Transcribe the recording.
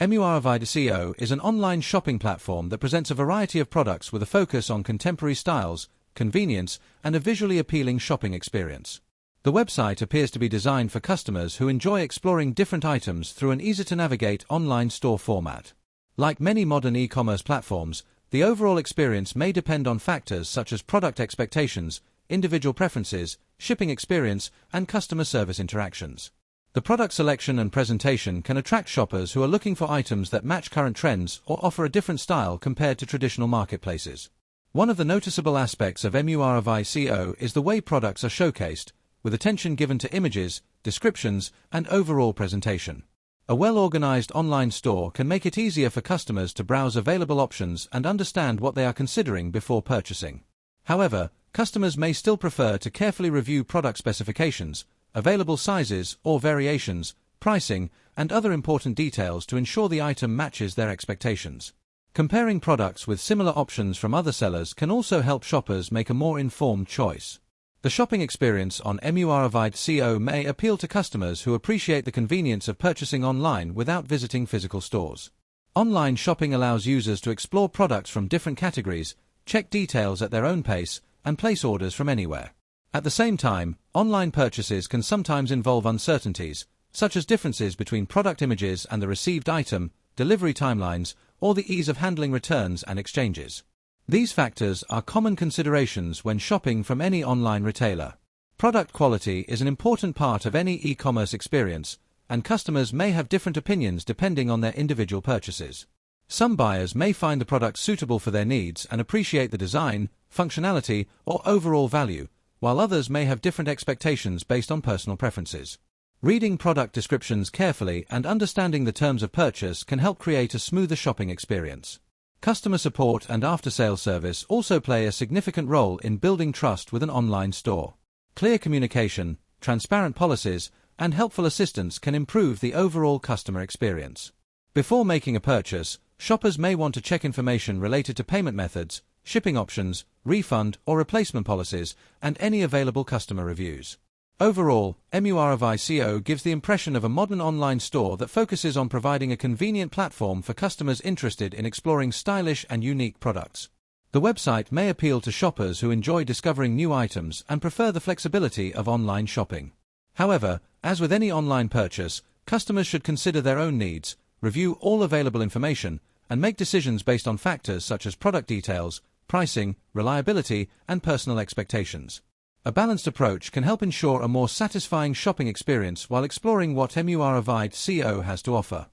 Muravai is an online shopping platform that presents a variety of products with a focus on contemporary styles, convenience, and a visually appealing shopping experience. The website appears to be designed for customers who enjoy exploring different items through an easy-to-navigate online store format. Like many modern e-commerce platforms, the overall experience may depend on factors such as product expectations, individual preferences, shipping experience, and customer service interactions. The product selection and presentation can attract shoppers who are looking for items that match current trends or offer a different style compared to traditional marketplaces. One of the noticeable aspects of Muravai is the way products are showcased, with attention given to images, descriptions, and overall presentation. A well-organized online store can make it easier for customers to browse available options and understand what they are considering before purchasing. However, customers may still prefer to carefully review product specifications, available sizes or variations, pricing, and other important details to ensure the item matches their expectations. Comparing products with similar options from other sellers can also help shoppers make a more informed choice. The shopping experience on Muravai may appeal to customers who appreciate the convenience of purchasing online without visiting physical stores. Online shopping allows users to explore products from different categories, check details at their own pace, and place orders from anywhere. At the same time, online purchases can sometimes involve uncertainties, such as differences between product images and the received item, delivery timelines, or the ease of handling returns and exchanges. These factors are common considerations when shopping from any online retailer. Product quality is an important part of any e-commerce experience, and customers may have different opinions depending on their individual purchases. Some buyers may find the product suitable for their needs and appreciate the design, functionality, or overall value, while others may have different expectations based on personal preferences. Reading product descriptions carefully and understanding the terms of purchase can help create a smoother shopping experience. Customer support and after-sales service also play a significant role in building trust with an online store. Clear communication, transparent policies, and helpful assistance can improve the overall customer experience. Before making a purchase, shoppers may want to check information related to payment methods, shipping options, refund or replacement policies, and any available customer reviews. Overall, Muravai gives the impression of a modern online store that focuses on providing a convenient platform for customers interested in exploring stylish and unique products. The website may appeal to shoppers who enjoy discovering new items and prefer the flexibility of online shopping. However, as with any online purchase, customers should consider their own needs, review all available information, and make decisions based on factors such as product details, pricing, reliability, and personal expectations. A balanced approach can help ensure a more satisfying shopping experience while exploring what Muravai has to offer.